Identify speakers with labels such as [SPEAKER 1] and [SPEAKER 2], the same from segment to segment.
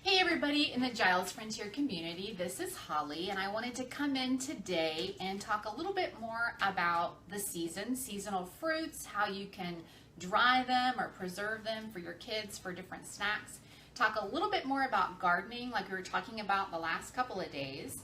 [SPEAKER 1] Hey everybody in the Giles Frontier community, this is Holly, and I wanted to come in today and talk a little bit more about the seasonal fruits, how you can dry them or preserve them for your kids for different snacks. Talk a little bit more about gardening like we were talking about the last couple of days,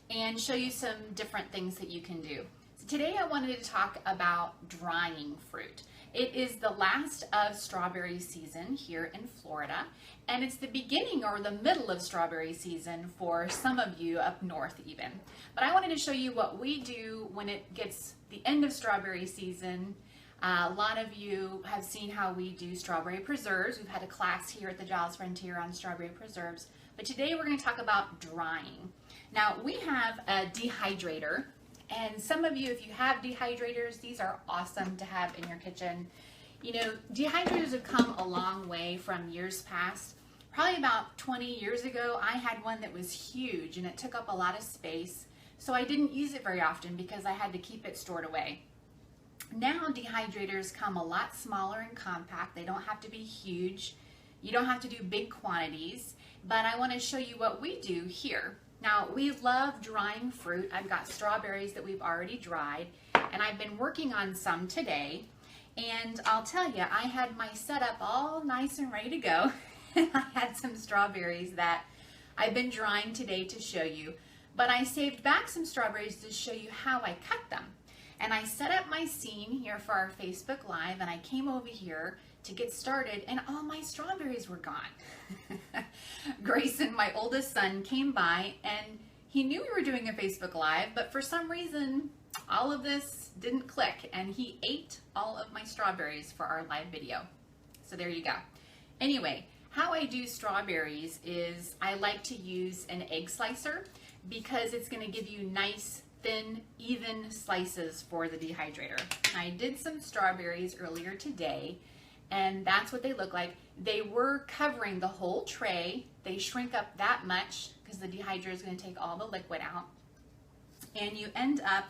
[SPEAKER 1] and show you some different things that you can do. So today I wanted to talk about drying fruit. It is the last of strawberry season here in Florida, and it's the beginning or the middle of strawberry season for some of you up north even. But I wanted to show you what we do when it gets the end of strawberry season. A lot of you have seen how we do strawberry preserves. We've had a class here at the Giles Frontier on strawberry preserves, but today we're going to talk about drying. Now we have a dehydrator. And some of you, if you have dehydrators, these are awesome to have in your kitchen. You know, dehydrators have come a long way from years past. Probably about 20 years ago, I had one that was huge and it took up a lot of space. So I didn't use it very often because I had to keep it stored away. Now dehydrators come a lot smaller and compact. They don't have to be huge. You don't have to do big quantities. But I want to show you what we do here. Now, we love drying fruit. I've got strawberries that we've already dried, and I've been working on some today. And I'll tell you, I had my setup all nice and ready to go. And I had some strawberries that I've been drying today to show you. But I saved back some strawberries to show you how I cut them. And I set up my scene here for our Facebook Live, and I came over here to get started, and all my strawberries were gone. Grayson, my oldest son, came by, and he knew we were doing a Facebook Live, but for some reason, all of this didn't click, and he ate all of my strawberries for our live video. So there you go. Anyway, how I do strawberries is I like to use an egg slicer because it's going to give you nice, thin, even slices for the dehydrator. I did some strawberries earlier today, and that's what they look like. They were covering the whole tray. They shrink up that much because the dehydrator is going to take all the liquid out. And you end up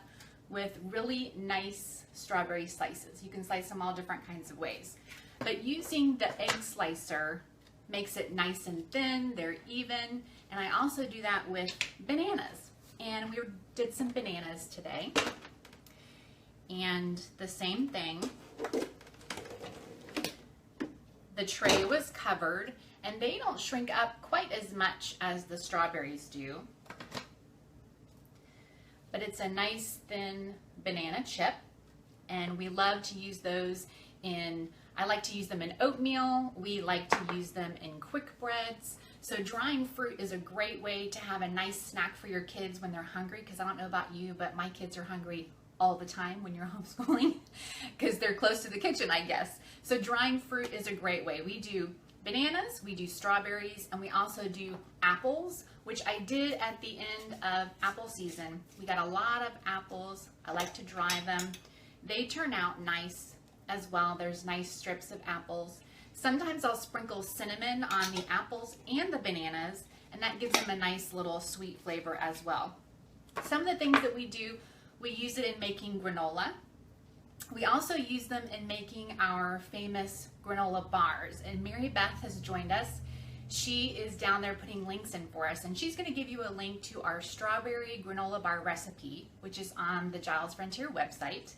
[SPEAKER 1] with really nice strawberry slices. You can slice them all different kinds of ways. But using the egg slicer makes it nice and thin, they're even. And I also do that with bananas. And we did some bananas today. And the same thing. The tray was covered, and they don't shrink up quite as much as the strawberries do. But it's a nice thin banana chip, and we love to use those in, I like to use them in oatmeal. We like to use them in quick breads. So drying fruit is a great way to have a nice snack for your kids when they're hungry, because I don't know about you, but my kids are hungry all the time when you're homeschooling because they're close to the kitchen, I guess. So drying fruit is a great way. We do bananas, we do strawberries, and we also do apples, which I did at the end of apple season. We got a lot of apples. I like to dry them. They turn out nice as well. There's nice strips of apples. Sometimes I'll sprinkle cinnamon on the apples and the bananas, and that gives them a nice little sweet flavor as well. Some of the things that we do, we use it in making granola. We also use them in making our famous granola bars. And Mary Beth has joined us. She is down there putting links in for us. And she's going to give you a link to our strawberry granola bar recipe, which is on the Giles Frontier website.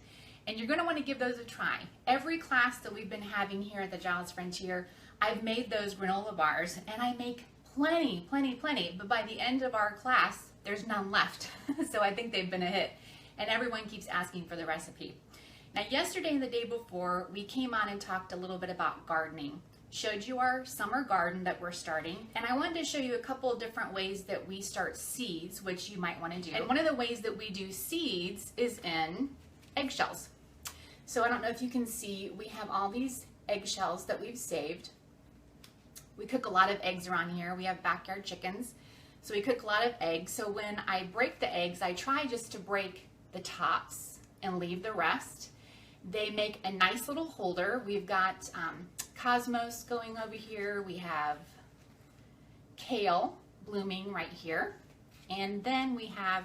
[SPEAKER 1] And you're going to want to give those a try. Every class that we've been having here at the Giles Frontier, I've made those granola bars. And I make plenty. But by the end of our class, there's none left. So I think they've been a hit. And everyone keeps asking for the recipe. Now yesterday and the day before, we came on and talked a little bit about gardening. Showed you our summer garden that we're starting. And I wanted to show you a couple of different ways that we start seeds, which you might want to do. And one of the ways that we do seeds is in eggshells. So I don't know if you can see, we have all these eggshells that we've saved. We cook a lot of eggs around here. We have backyard chickens. So we cook a lot of eggs. So when I break the eggs, I try just to break the tops and leave the rest. They make a nice little holder. We've got cosmos going over here. We have kale blooming right here. And then we have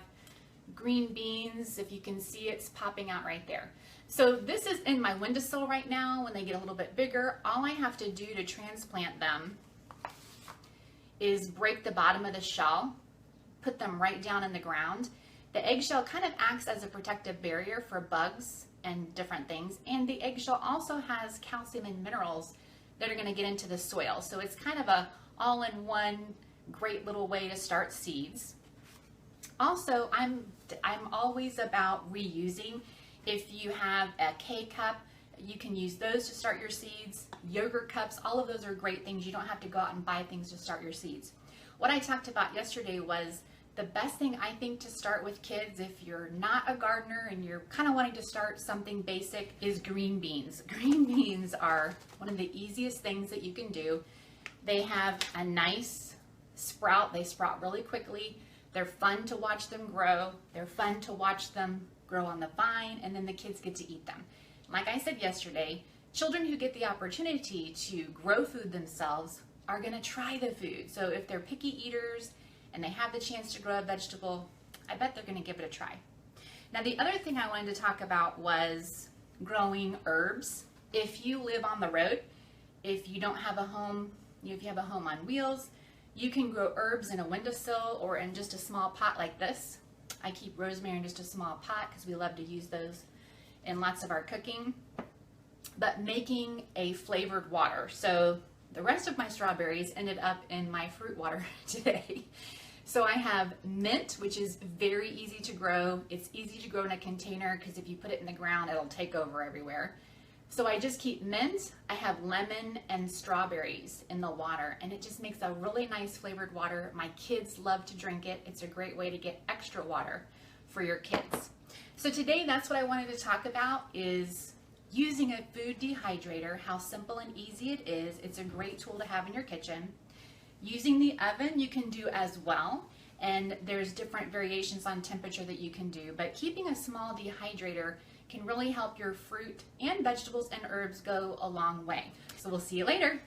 [SPEAKER 1] green beans. If you can see, it's popping out right there. So this is in my windowsill right now. When they get a little bit bigger, all I have to do to transplant them is break the bottom of the shell, put them right down in the ground. The eggshell kind of acts as a protective barrier for bugs and different things. And the eggshell also has calcium and minerals that are going to get into the soil. So it's kind of a all-in-one great little way to start seeds. Also, I'm always about reusing. If you have a K-cup, you can use those to start your seeds. Yogurt cups, all of those are great things. You don't have to go out and buy things to start your seeds. What I talked about yesterday was the best thing I think to start with kids, if you're not a gardener and you're kind of wanting to start something basic, is green beans. Green beans are one of the easiest things that you can do. They have a nice sprout. They sprout really quickly. They're fun to watch them grow. They're fun to watch them grow on the vine, and then the kids get to eat them. Like I said yesterday, children who get the opportunity to grow food themselves are going to try the food. So if they're picky eaters and they have the chance to grow a vegetable, I bet they're going to give it a try. Now, the other thing I wanted to talk about was growing herbs. If you live on the road, if you don't have a home, if you have a home on wheels, you can grow herbs in a windowsill or in just a small pot like this. I keep rosemary in just a small pot because we love to use those in lots of our cooking. But making a flavored water. So the rest of my strawberries ended up in my fruit water today. So I have mint, which is very easy to grow. It's easy to grow in a container because if you put it in the ground, it'll take over everywhere. So I just keep mint, I have lemon and strawberries in the water, and it just makes a really nice flavored water. My kids love to drink it. It's a great way to get extra water for your kids. So today, that's what I wanted to talk about, is using a food dehydrator, how simple and easy it is. It's a great tool to have in your kitchen. Using the oven, you can do as well, and there's different variations on temperature that you can do, but keeping a small dehydrator can really help your fruit and vegetables and herbs go a long way. So we'll see you later.